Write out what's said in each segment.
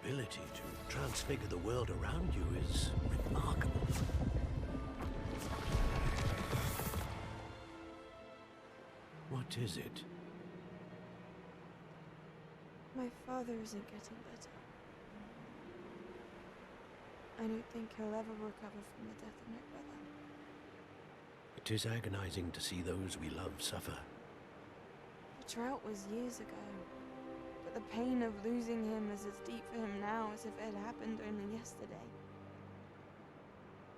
ability to transfigure the world around you is remarkable. What is it? My father isn't getting better. I don't think he'll ever recover from the death of my brother. It is agonizing to see those we love suffer. The drought was years ago, but the pain of losing him is as deep for him now as if it had happened only yesterday.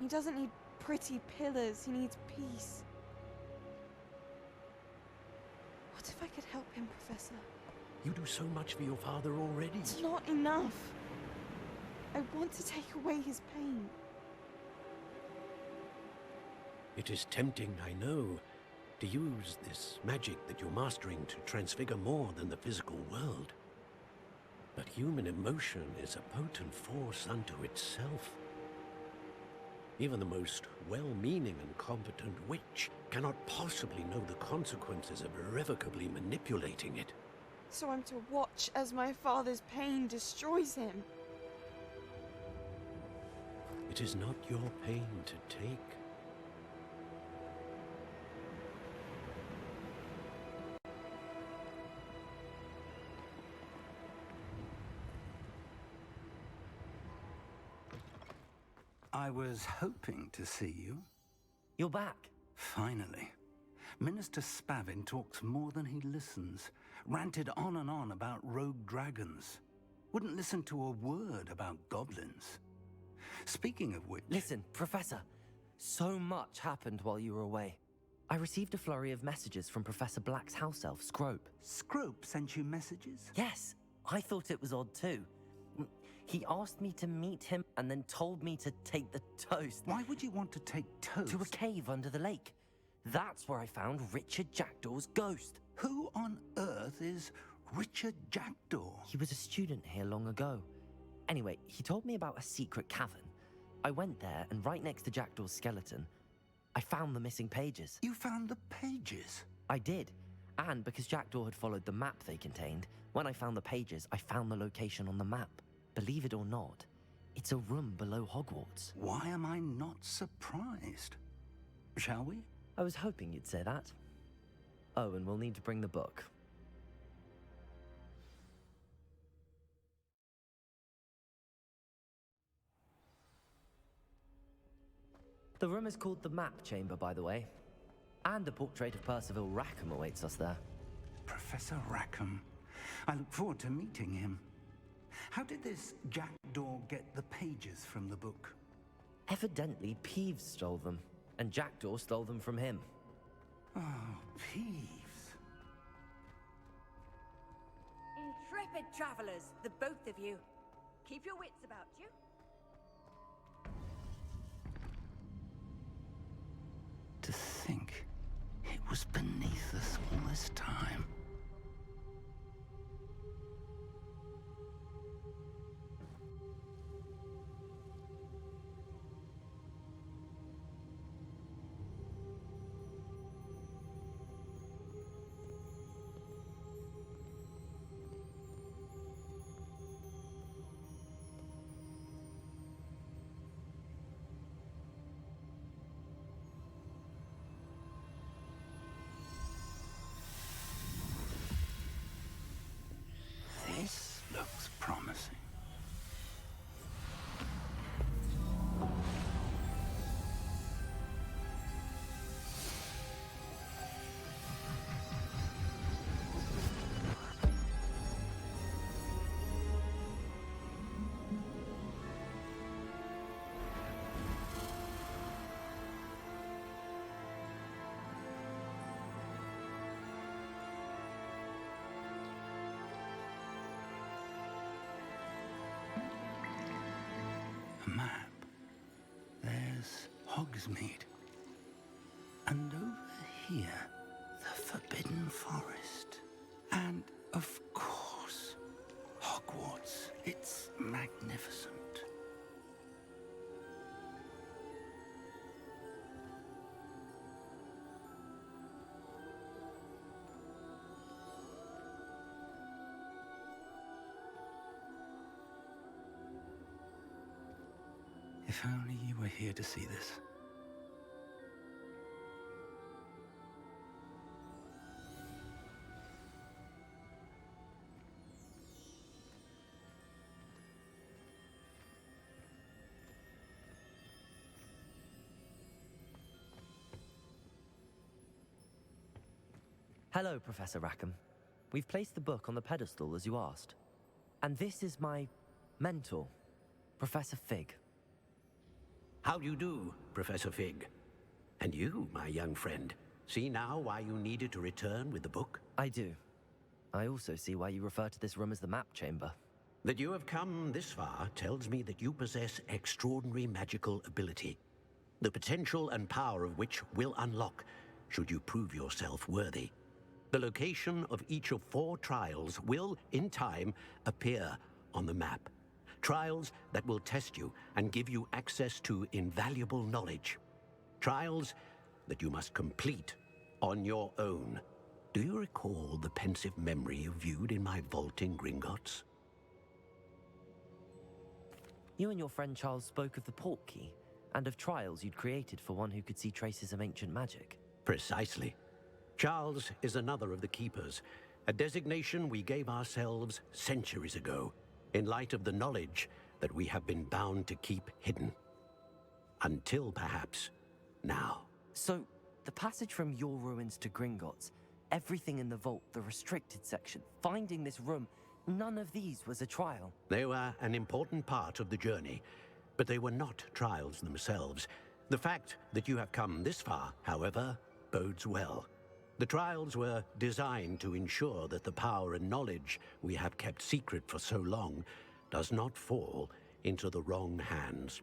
He doesn't need pretty pillars, he needs peace. What if I could help him, Professor? You do so much for your father already. It's not enough. I want to take away his pain. It is tempting, I know, to use this magic that you're mastering to transfigure more than the physical world. But human emotion is a potent force unto itself. Even the most well-meaning and competent witch cannot possibly know the consequences of irrevocably manipulating it. So I'm to watch as my father's pain destroys him. It is not your pain to take. I was hoping to see you. You're back. Finally. Minister Spavin talks more than he listens. Ranted on and on about rogue dragons. Wouldn't listen to a word about goblins. Speaking of which... Listen, Professor. So much happened while you were away. I received a flurry of messages from Professor Black's house elf, Scrope. Scrope sent you messages? Yes, I thought it was odd too. He asked me to meet him and then told me to take the toast. Why would you want to take toast? To a cave under the lake. That's where I found Richard Jackdaw's ghost. Who on earth is Richard Jackdaw? He was a student here long ago. Anyway, he told me about a secret cavern. I went there, and right next to Jackdaw's skeleton, I found the missing pages. You found the pages? I did. And because Jackdaw had followed the map they contained, when I found the pages, I found the location on the map. Believe it or not, it's a room below Hogwarts. Why am I not surprised? Shall we? I was hoping you'd say that. Oh, and we'll need to bring the book. The room is called the Map Chamber, by the way. And a portrait of Percival Rackham awaits us there. Professor Rackham. I look forward to meeting him. How did this Jackdaw get the pages from the book? Evidently, Peeves stole them, and Jackdaw stole them from him. Oh, Peeves. Intrepid travelers, the both of you. Keep your wits about you. To think it was beneath us all this time. This looks promising. Map. There's Hogsmeade. And over here, the Forbidden Forest. And, of course, Hogwarts. It's magnificent. If only you were here to see this. Hello, Professor Rackham. We've placed the book on the pedestal as you asked. And this is my mentor, Professor Fig. How do you do, Professor Fig? And you, my young friend, see now why you needed to return with the book? I do. I also see why you refer to this room as the map chamber. That you have come this far tells me that you possess extraordinary magical ability, the potential and power of which will unlock should you prove yourself worthy. The location of each of 4 trials will, in time, appear on the map. Trials that will test you and give you access to invaluable knowledge. Trials that you must complete on your own. Do you recall the pensive memory you viewed in my vault in Gringotts? You and your friend Charles spoke of the port key and of trials you'd created for one who could see traces of ancient magic. Precisely. Charles is another of the Keepers, a designation we gave ourselves centuries ago, in light of the knowledge that we have been bound to keep hidden. Until perhaps now. So, the passage from your ruins to Gringotts, everything in the vault, the restricted section, finding this room, none of these was a trial. They were an important part of the journey, but they were not trials themselves. The fact that you have come this far, however, bodes well. The trials were designed to ensure that the power and knowledge we have kept secret for so long does not fall into the wrong hands.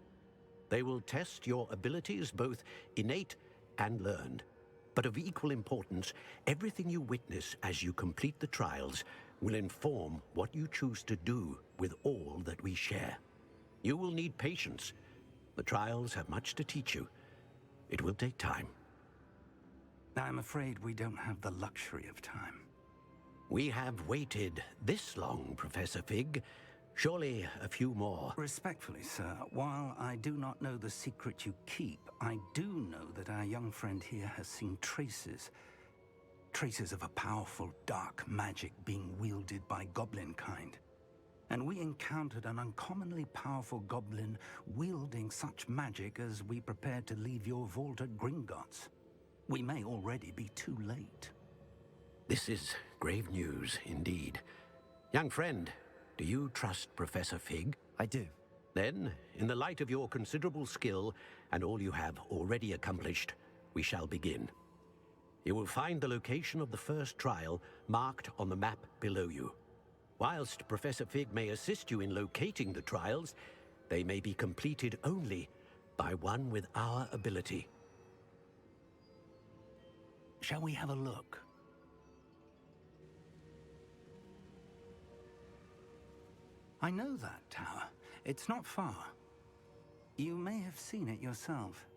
They will test your abilities, both innate and learned. But of equal importance, everything you witness as you complete the trials will inform what you choose to do with all that we share. You will need patience. The trials have much to teach you. It will take time. I'm afraid we don't have the luxury of time. We have waited this long, Professor Fig. Surely a few more. Respectfully, sir, while I do not know the secret you keep, I do know that our young friend here has seen traces. Traces of a powerful dark magic being wielded by goblin kind. And we encountered an uncommonly powerful goblin wielding such magic as we prepared to leave your vault at Gringotts. We may already be too late. This is grave news indeed. Young friend, do you trust Professor Fig? I do. Then, in the light of your considerable skill and all you have already accomplished, we shall begin. You will find the location of the first trial marked on the map below you. Whilst Professor Fig may assist you in locating the trials, they may be completed only by one with our ability. Shall we have a look? I know that tower. It's not far. You may have seen it yourself.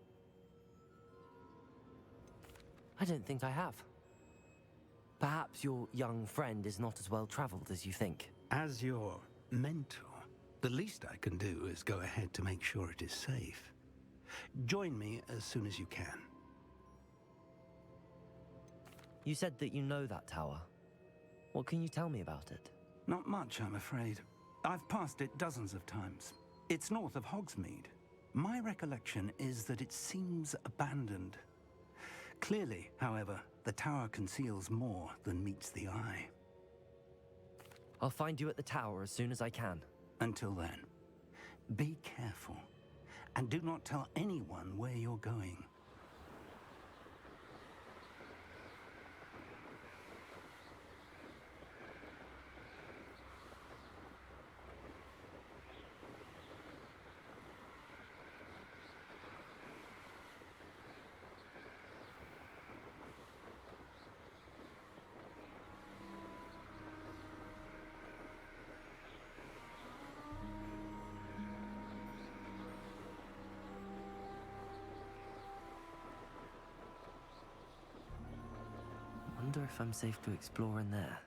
I don't think I have. Perhaps your young friend is not as well traveled as you think. As your mentor, the least I can do is go ahead to make sure it is safe. Join me as soon as you can. You said that you know that tower. What can you tell me about it? Not much, I'm afraid. I've passed it dozens of times. It's north of Hogsmeade. My recollection is that it seems abandoned. Clearly, however, the tower conceals more than meets the eye. I'll find you at the tower as soon as I can. Until then, be careful, and do not tell anyone where you're going. I wonder if I'm safe to explore in there.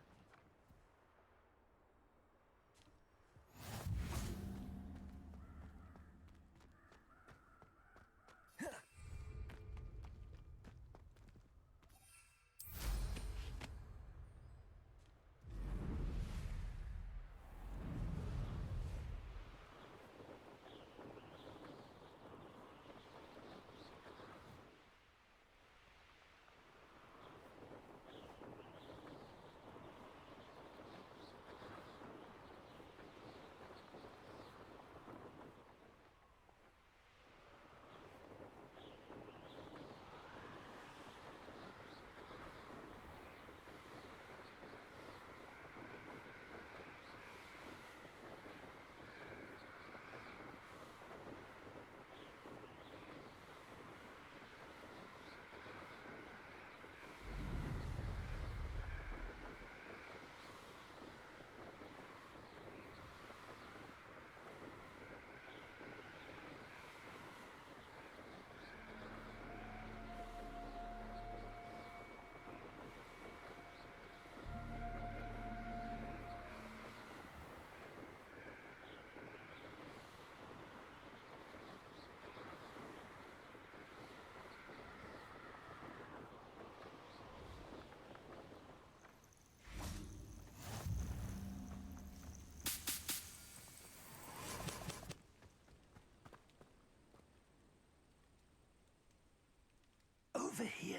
over here.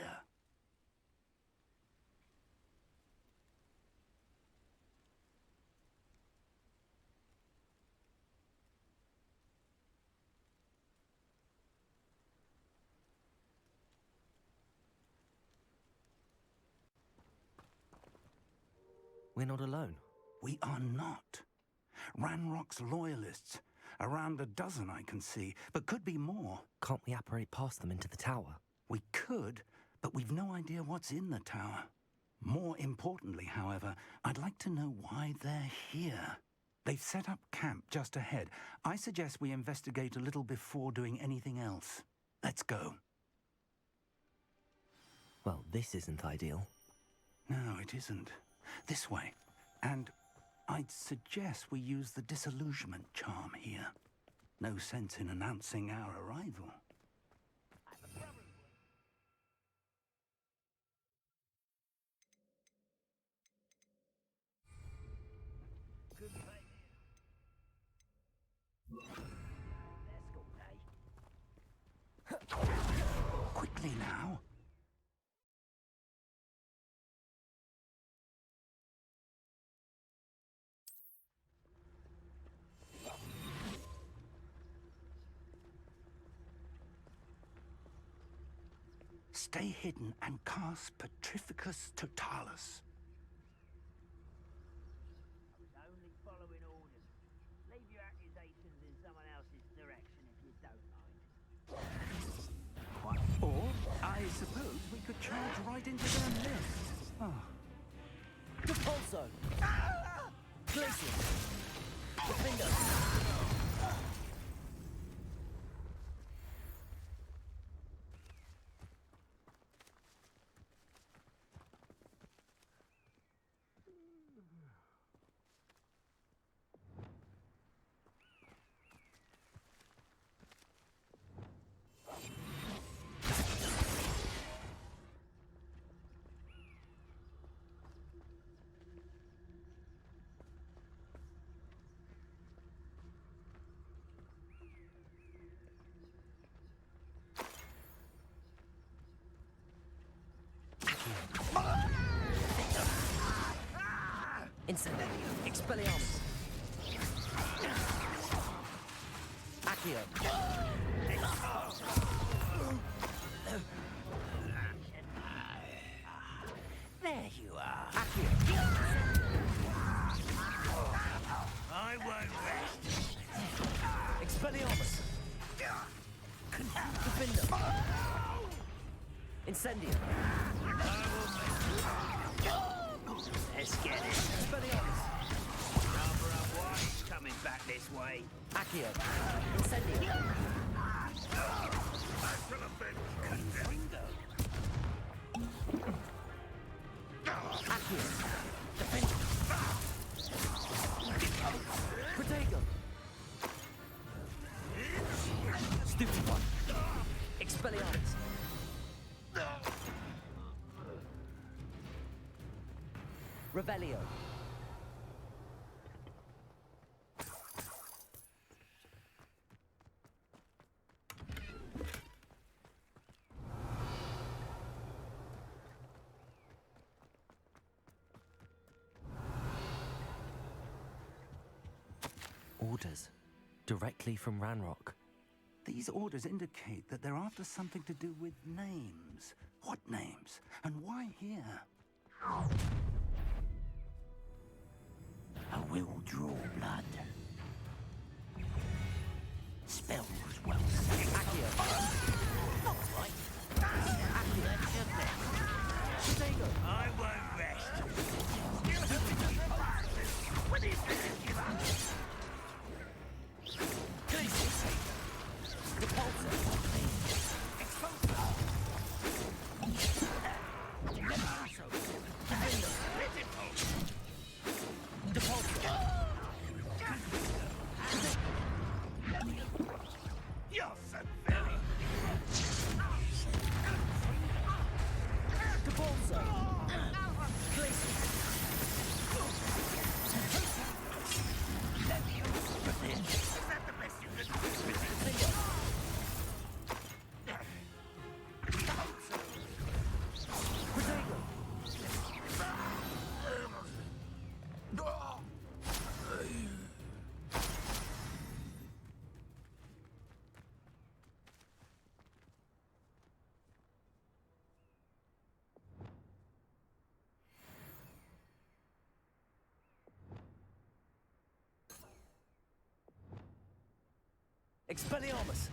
We're not alone. We are not. Ranrock's loyalists. Around a dozen I can see, but could be more. Can't we apparate past them into the tower? We could, but we've no idea what's in the tower. More importantly, however, I'd like to know why they're here. They've set up camp just ahead. I suggest we investigate a little before doing anything else. Let's go. Well, this isn't ideal. No, it isn't. This way. And I'd suggest we use the disillusionment charm here. No sense in announcing our arrival. Quickly now. Stay hidden and cast Petrificus Totalis. I was only following orders. Leave your accusations in someone else's direction if you don't mind. Or, I suppose we could charge right into their midst. Oh. Repulso! Glacier! Defender! Incendio. Expelliarmus. Accio. There you are. Accio. I won't rest. Expelliarmus. Defender. Incendio. Let's get it. Expelliarmus. Rather unwise coming back this way. Accio. Incendio. Accio. Defender. Protego. Stupid one. Expelliarmus. Revelio. Orders. Directly from Ranrock. These orders indicate that they're after something to do with names. What names? And why here? I will draw blood. Spells well set. Accio. Not right. Protego. I won't rest. When is this give up? Glacius. Repulsor. Yeah. Expelliarmus!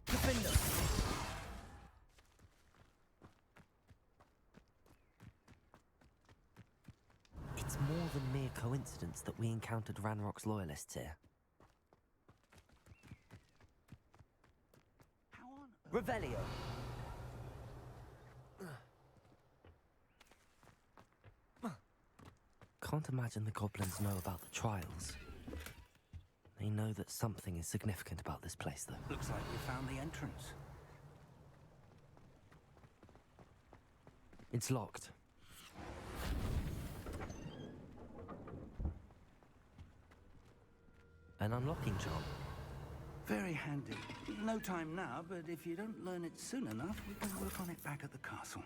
Defender! It's more than mere coincidence that we encountered Ranrock's loyalists here. How on earth? Revelio! Can't imagine the goblins know about the trials. They know that something is significant about this place, though. Looks like we found the entrance. It's locked. An unlocking charm. Very handy. No time now, but if you don't learn it soon enough, we can work on it back at the castle.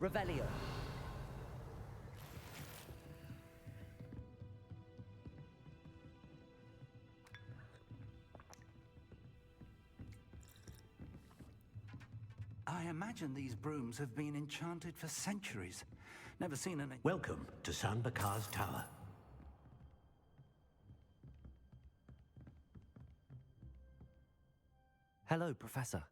Revelio. I imagine these brooms have been enchanted for centuries. Never seen any... Welcome to San Bakar's Tower. Hello, Professor.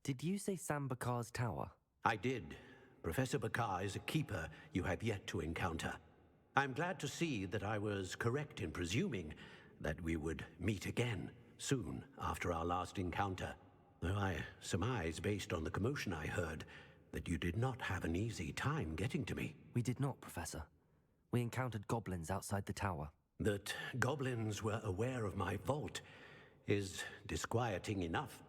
Did you say Sam Bakar's tower? I did. Professor Bakar is a keeper you have yet to encounter. I'm glad to see that I was correct in presuming that we would meet again soon after our last encounter. Though I surmise, based on the commotion I heard, that you did not have an easy time getting to me. We did not, Professor. We encountered goblins outside the tower. That goblins were aware of my vault is disquieting enough.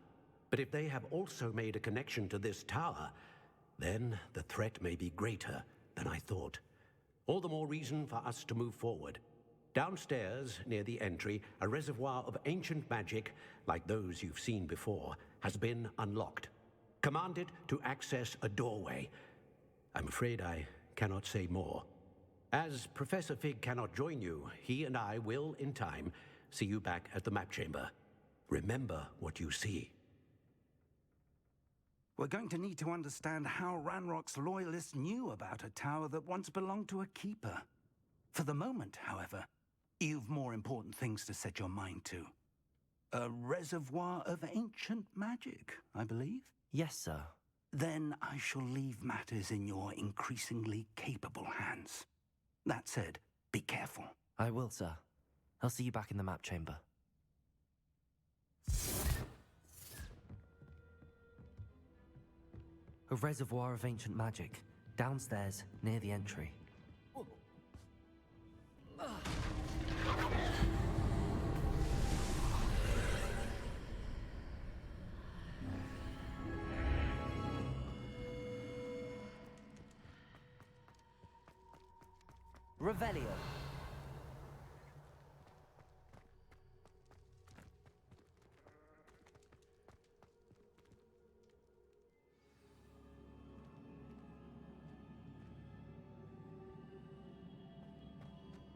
But if they have also made a connection to this tower, then the threat may be greater than I thought. All the more reason for us to move forward. Downstairs, near the entry, a reservoir of ancient magic, like those you've seen before, has been unlocked. Commanded to access a doorway. I'm afraid I cannot say more. As Professor Fig cannot join you, he and I will, in time, see you back at the map chamber. Remember what you see. We're going to need to understand how Ranrock's loyalists knew about a tower that once belonged to a keeper. For the moment, however, you've more important things to set your mind to. A reservoir of ancient magic, I believe? Yes, sir. Then I shall leave matters in your increasingly capable hands. That said, be careful. I will, sir. I'll see you back in the map chamber. A reservoir of ancient magic, downstairs, near the entry. Revelio.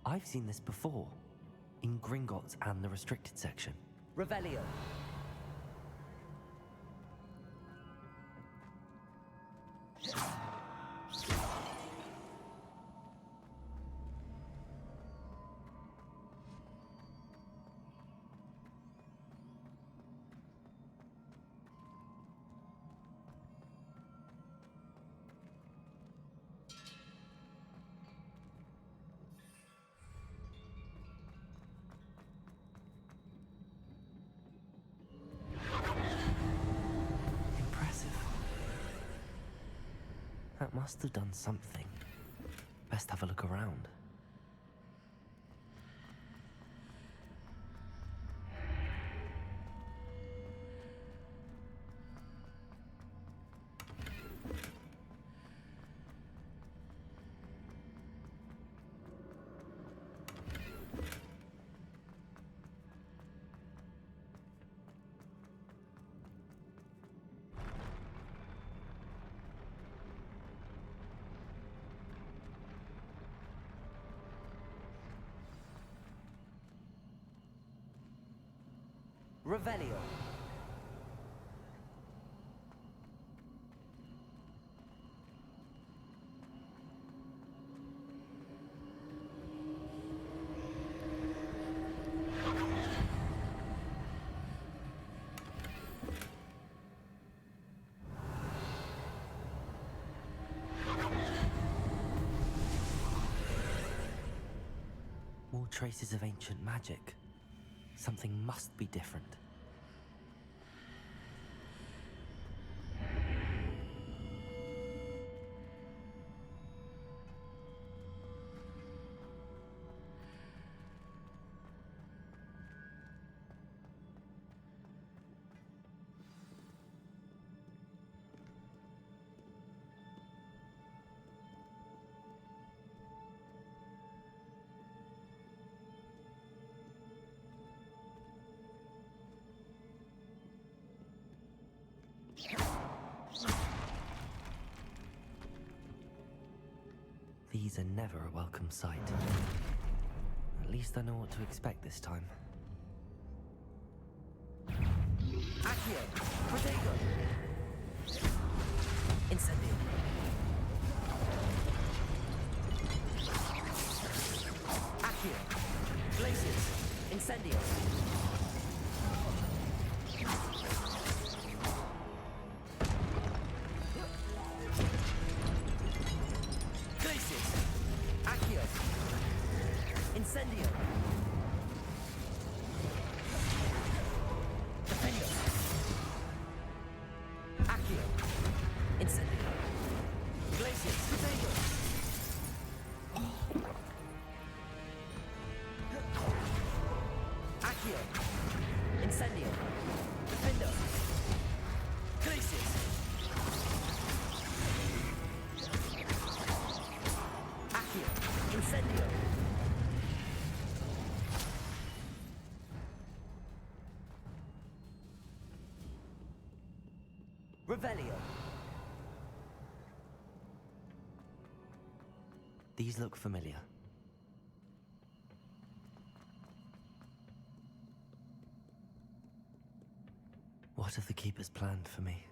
I've seen this before, in Gringotts and the restricted section. Revelio. Impressive. That must have done something. Best have a look around. Revelio. More traces of ancient magic. Something must be different. These are never a welcome sight. At least I know what to expect this time. Accio! Protego! Incendio! Accio! Glacius! Incendio! Incendio! Defendo! Accio! Incendio! Glacius! Potato! Accio! Incendio! Defendo! Glacius! Accio! Incendio! Revelio. These look familiar. What have the Keepers planned for me?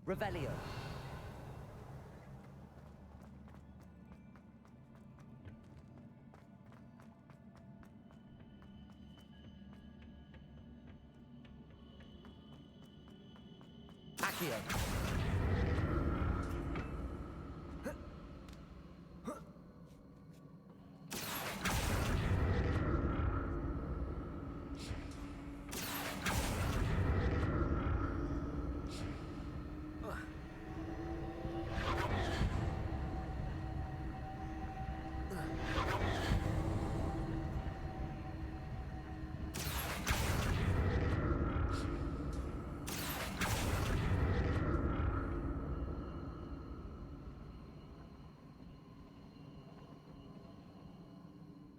Revelio. Accio.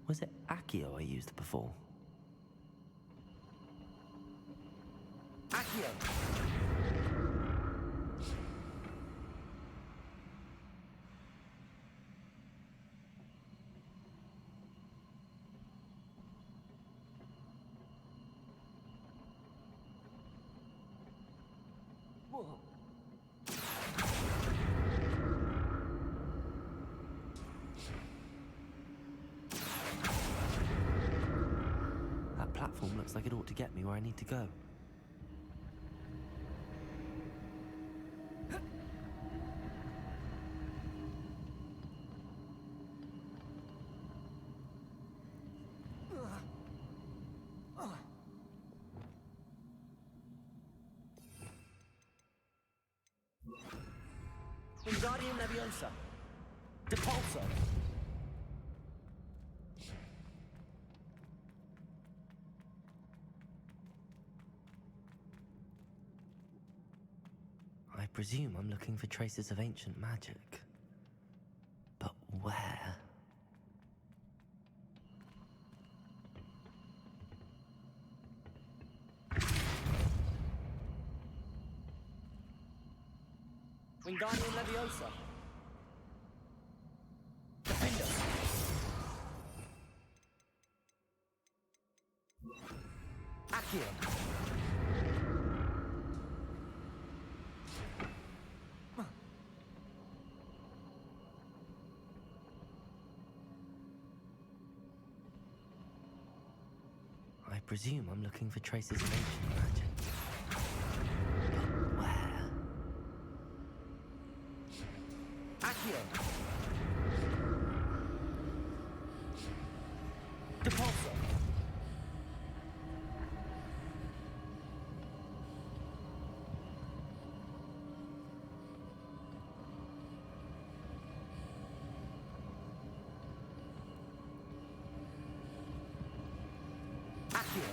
Was it Accio I used before? Accio! Whoa. That platform looks like it ought to get me where I need to go. Wingardium Leviosa. Depulso. I presume I'm looking for traces of ancient magic. But where? Wingardium Leviosa. Defender. Accio. I presume I'm looking for traces of ancient magic. But where? Accio. Depulso. Accio.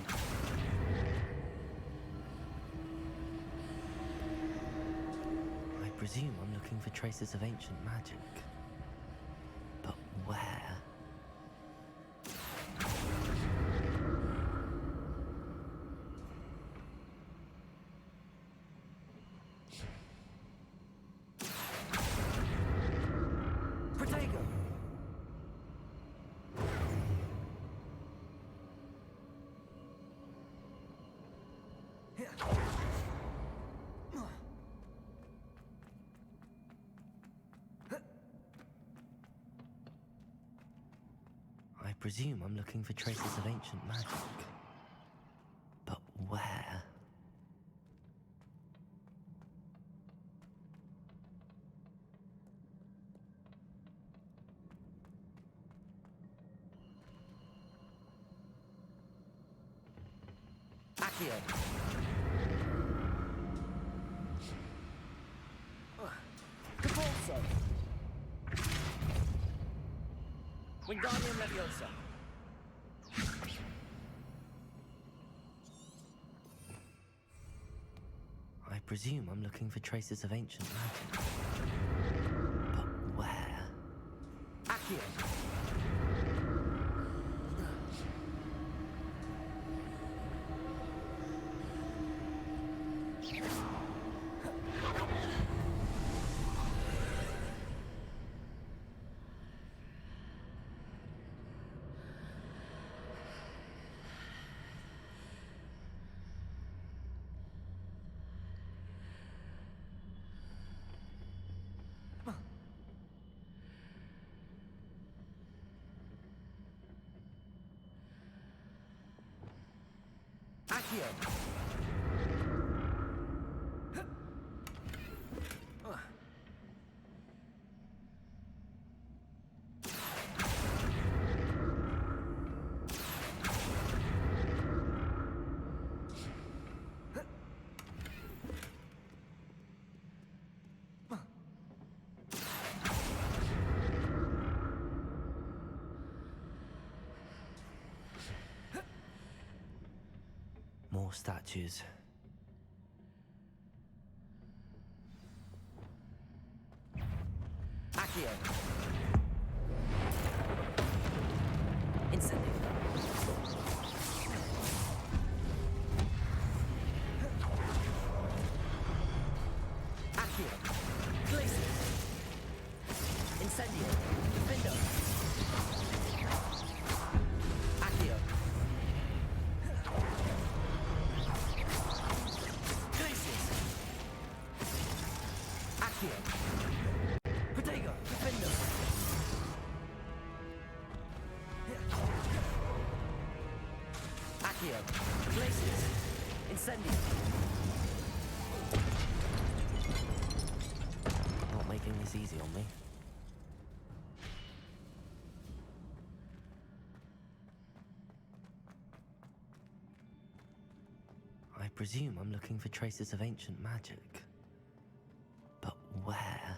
I presume I'm looking for traces of ancient magic. But where? Protego! I presume I'm looking for traces of ancient magic. But where? Accio. Depulso. Wingardium Leviosa. I presume I'm looking for traces of ancient magic. But where? Accio. Accio. More statues. Accio. Incendio. Accio. Glacius. Incendio. Defender. Accio. Glacius. Accio. Protego. Defender. Accio. Glacius. Incendio. Not making this easy on me. I presume I'm looking for traces of ancient magic. But where?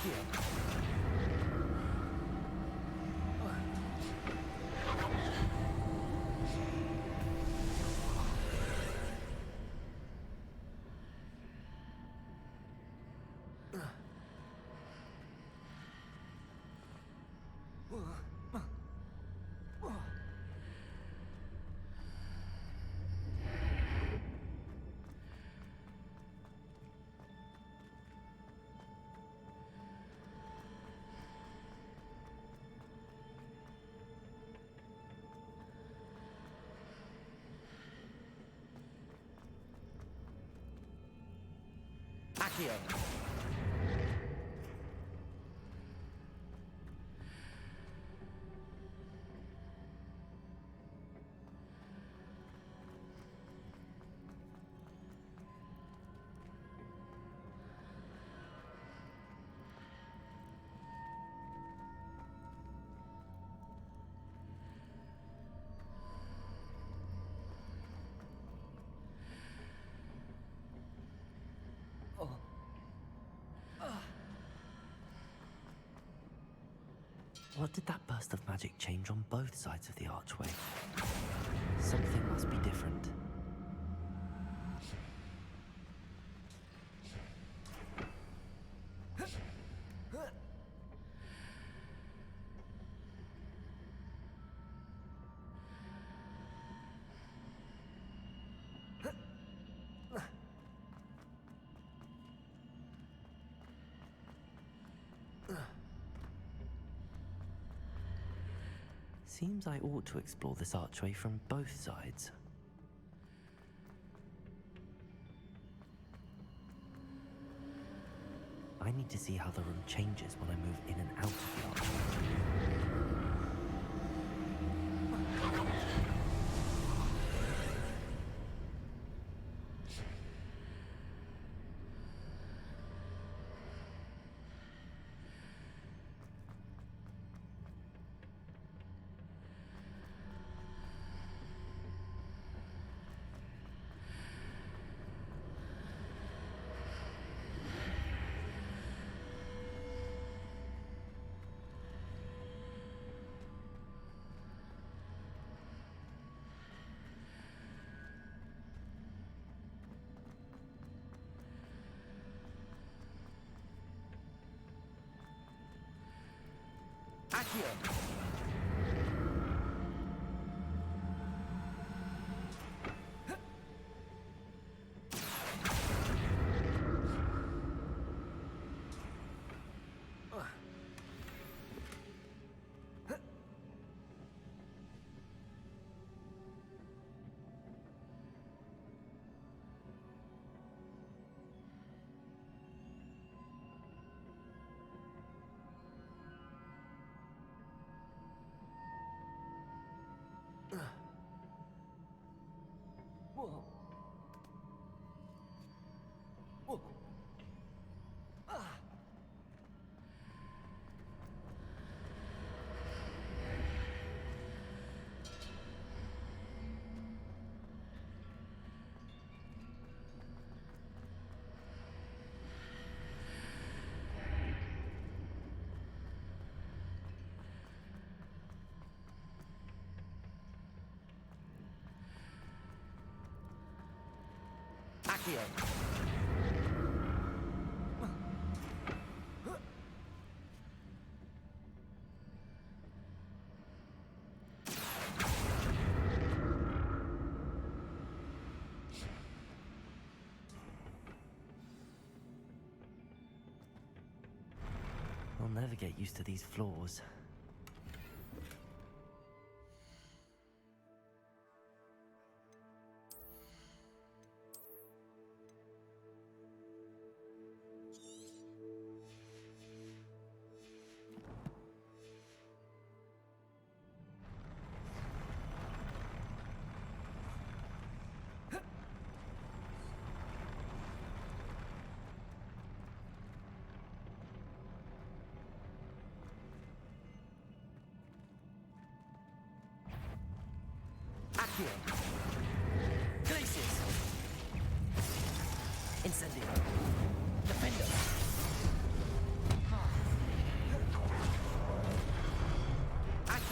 Accio. Accio. What did that burst of magic change on both sides of the archway? Something must be different. Seems I ought to explore this archway from both sides. I need to see how the room changes when I move in and out of the archway. Accio. Accio. I'll never get used to these floors. Accio. Glacius. Incendio. Defender.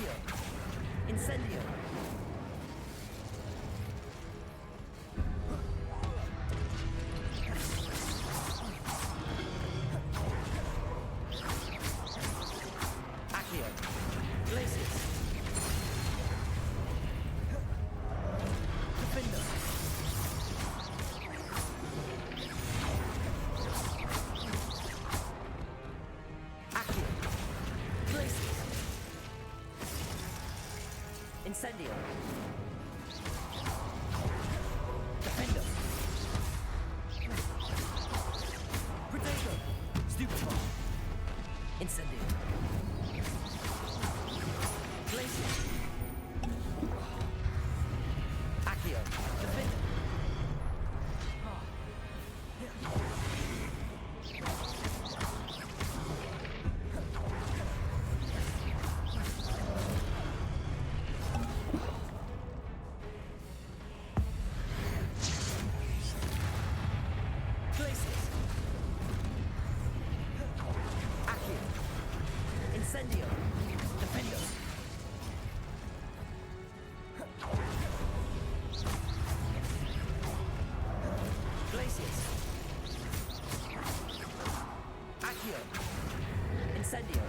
Accio. Incendio. Accio. Glacius. Defender. Accio. Glacius. Incendio. Defender. Protego. Stupefy. Incendio. Glacius. Accio. Defender. Glacius. Accio. Incendio. Defender. Glacius. Accio. Incendio.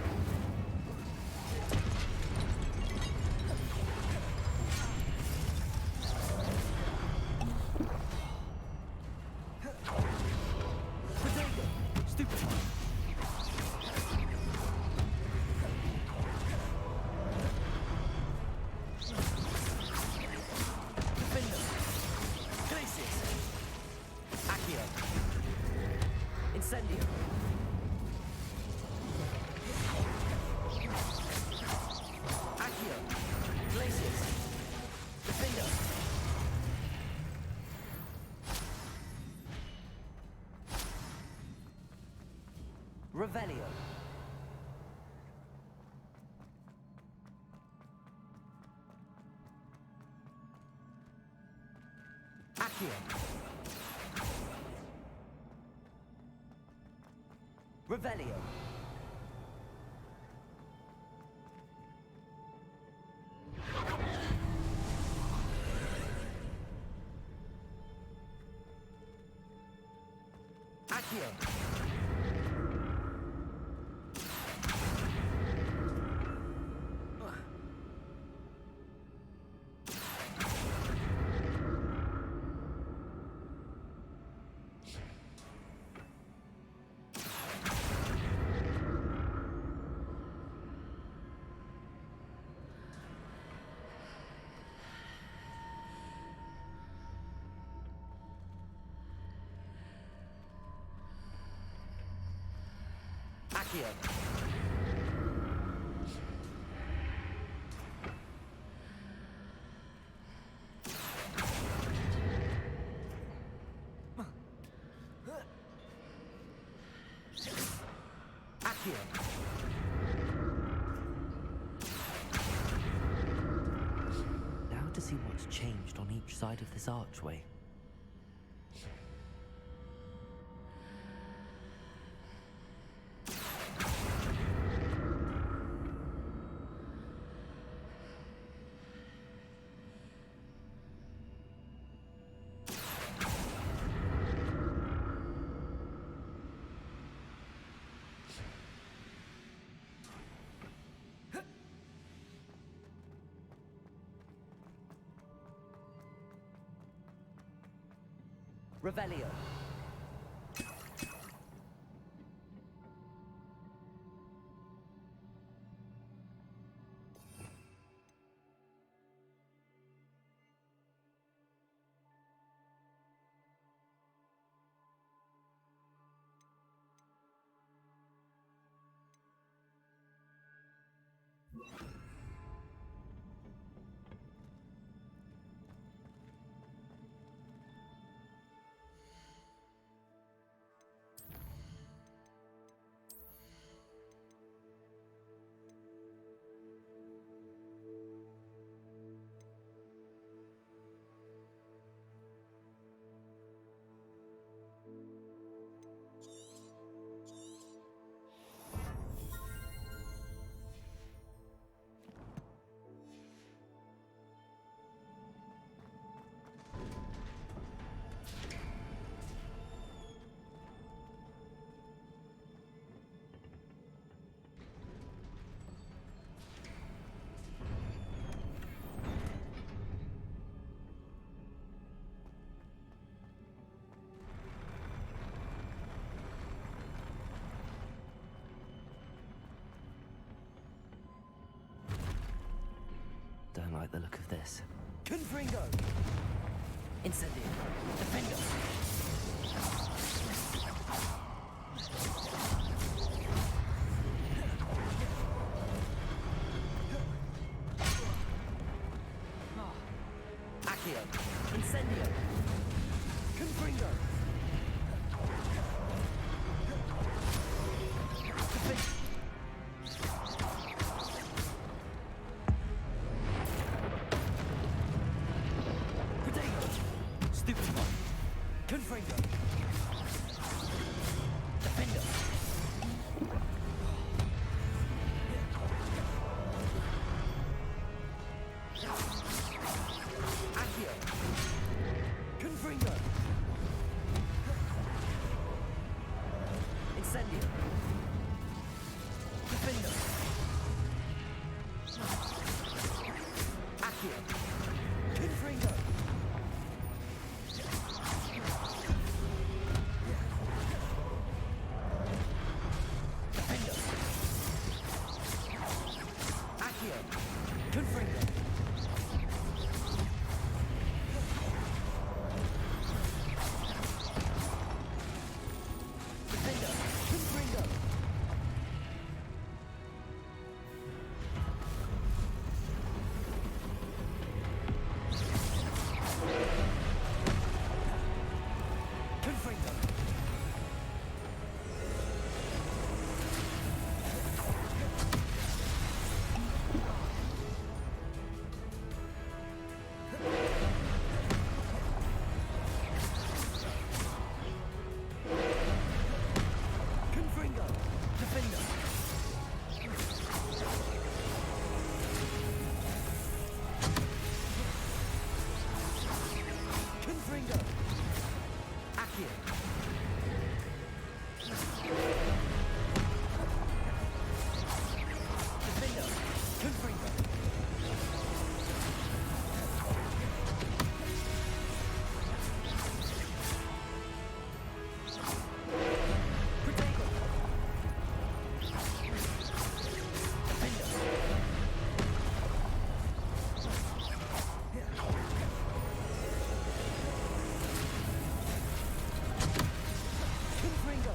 Protego. Stupefy. Defender. Glacius. Accio. Incendio. Accio. Glacius. Defender. Revelio. Accio. Revelio. Accio. Accio. Accio. Now to see what's changed on each side of this archway. Revelio. like the look of this. Confringo! Incendio! Defender! Accio! Incendio! Confringo! Stupefy! Confringo! Defender! Accio! Confringo! Incendio! Defender! Accio! Confringo! Defender! Accio! Confringo! Defender! Confringo! Confringo! Confringo! Defender! Confringo! Accio! Defender! Confringo! Protego! Defender! Confringo!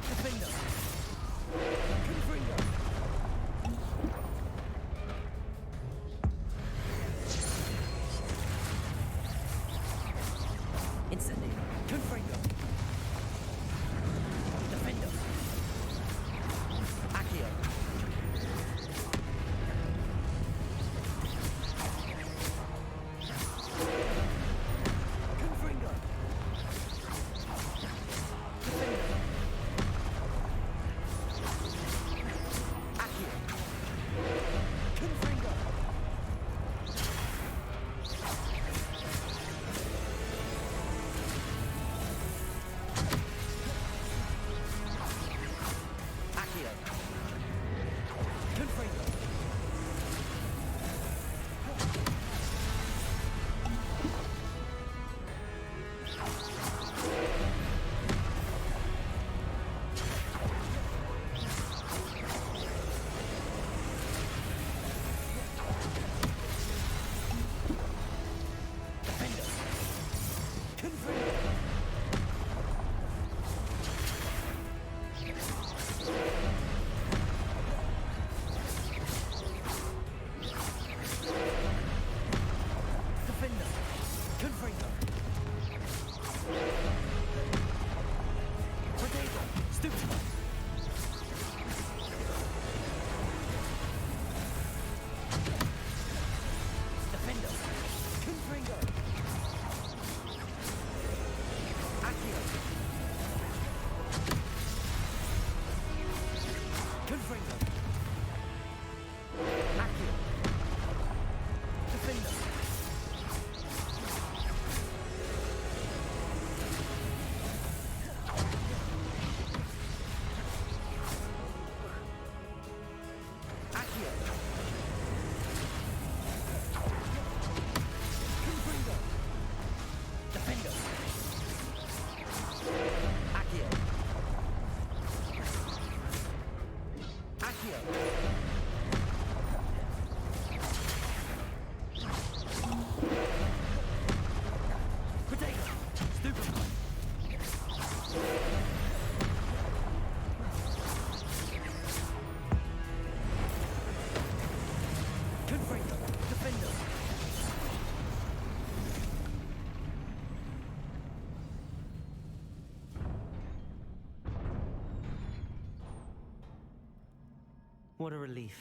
Defender! Confringo! Incendio! Confringo! Defender! Accio! Confringo! Defender! Accio! Confringo! What a relief.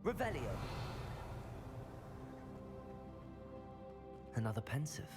Revelio. Another pensive.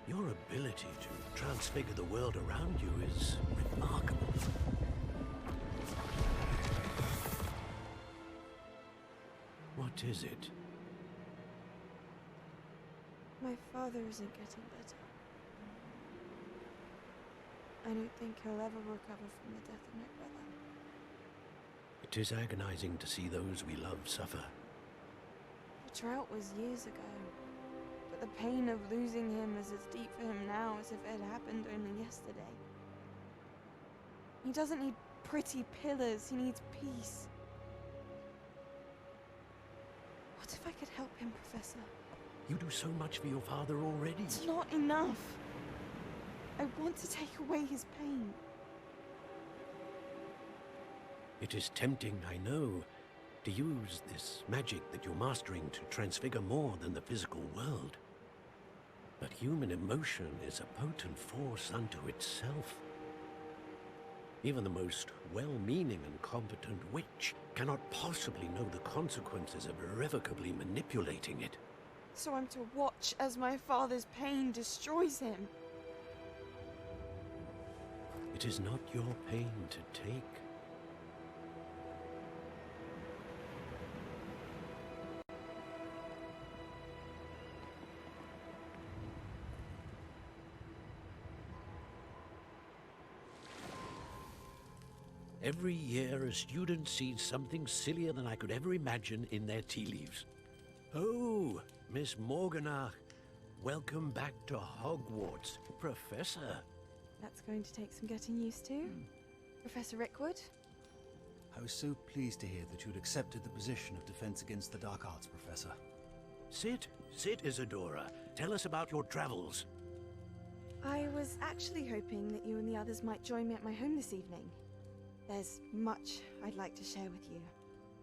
Your ability to transfigure the world around you is remarkable. What is it? My father isn't getting better. I don't think he'll ever recover from the death of my brother. It is agonizing to see those we love suffer. The drought was years ago, but the pain of losing him is as deep for him now as if it had happened only yesterday. He doesn't need pretty pillars, he needs peace. What if I could help him, Professor? You do so much for your father already. It's not enough. I want to take away his pain. It is tempting, I know, to use this magic that you're mastering to transfigure more than the physical world. But human emotion is a potent force unto itself. Even the most well-meaning and competent witch cannot possibly know the consequences of irrevocably manipulating it. So I'm to watch as my father's pain destroys him. It is not your pain to take. Every year, a student sees something sillier than I could ever imagine in their tea leaves. Oh, Miss Morganach, welcome back to Hogwarts, Professor. That's going to take some getting used to. Professor Rickwood? I was so pleased to hear that you'd accepted the position of Defense Against the Dark Arts, Professor. Sit, Isadora. Tell us about your travels. I was actually hoping that you and the others might join me at my home this evening. There's much I'd like to share with you.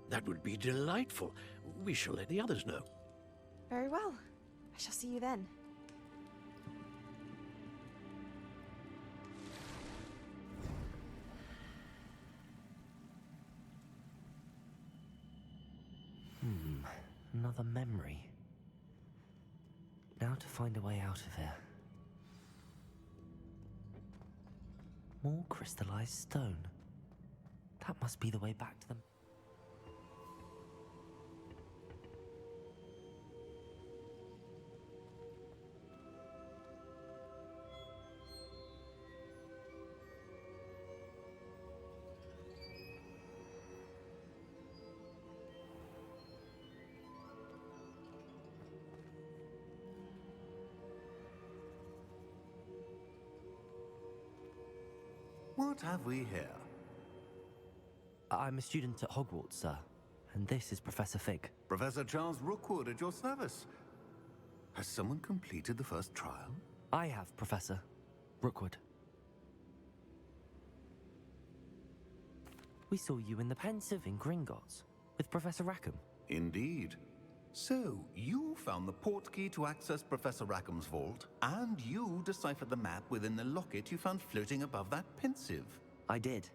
That would be delightful. We shall let the others know. Very well. I shall see you then. Another memory. Now to find a way out of here. More crystallized stone. That must be the way back to them. What have we here? I'm a student at Hogwarts, sir. And this is Professor Fig. Professor Charles Rookwood at your service. Has someone completed the first trial? I have, Professor. Rookwood. We saw you in the Pensive in Gringotts with Professor Rackham. Indeed. So, you found the portkey to access Professor Rackham's vault, and you deciphered the map within the locket you found floating above that Pensive. I did.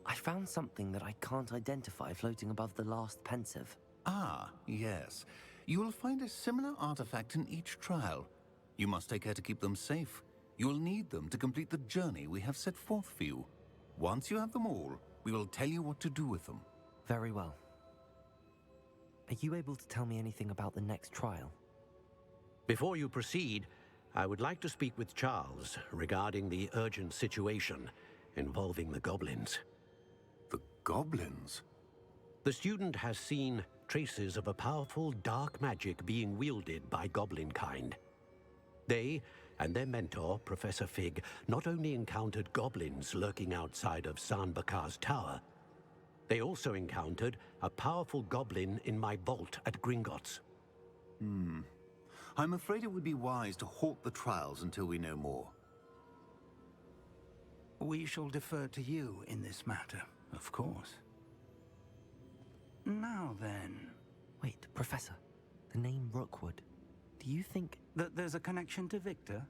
I found something that I can't identify floating above the last Pensive. Ah, yes. You will find a similar artifact in each trial. You must take care to keep them safe. You will need them to complete the journey we have set forth for you. Once you have them all, we will tell you what to do with them. Very well. Are you able to tell me anything about the next trial? Before you proceed, I would like to speak with Charles regarding the urgent situation involving the goblins. The goblins? The student has seen traces of a powerful dark magic being wielded by goblin kind. They and their mentor, Professor Fig, not only encountered goblins lurking outside of Sanbakar's tower, they also encountered a powerful goblin in my vault at Gringotts. I'm afraid it would be wise to halt the trials until we know more. We shall defer to you in this matter, of course. Now then... Wait, Professor. The name Rookwood. Do you think... that there's a connection to Victor?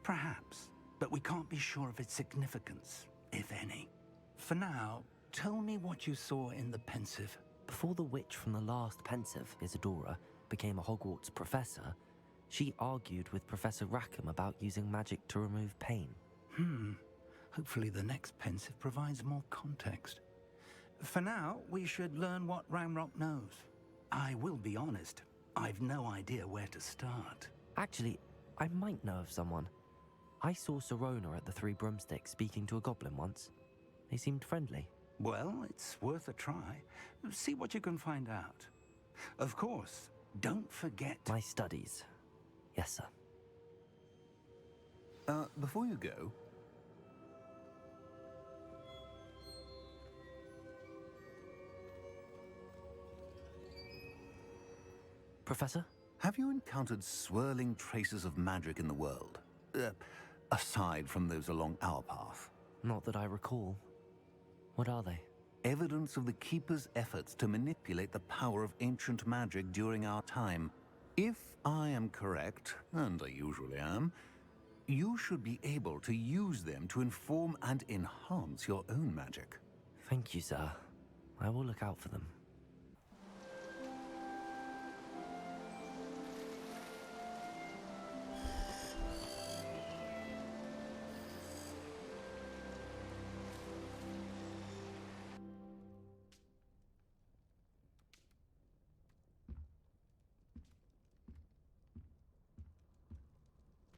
Perhaps, but we can't be sure of its significance, if any. For now, tell me what you saw in the Pensive. Before the witch from the last Pensive, Isadora, became a Hogwarts professor, she argued with Professor Rackham about using magic to remove pain. Hopefully the next Pensive provides more context. For now, we should learn what Ramrock knows. I will be honest, I've no idea where to start. Actually, I might know of someone. I saw Serona at the Three Broomsticks speaking to a goblin once. They seemed friendly. Well, it's worth a try. See what you can find out. Of course, don't forget... My studies. Yes, sir. Before you go... Professor? Have you encountered swirling traces of magic in the world? Aside from those along our path? Not that I recall. What are they? Evidence of the Keeper's efforts to manipulate the power of ancient magic during our time. If I am correct, and I usually am, you should be able to use them to inform and enhance your own magic. Thank you, sir. I will look out for them.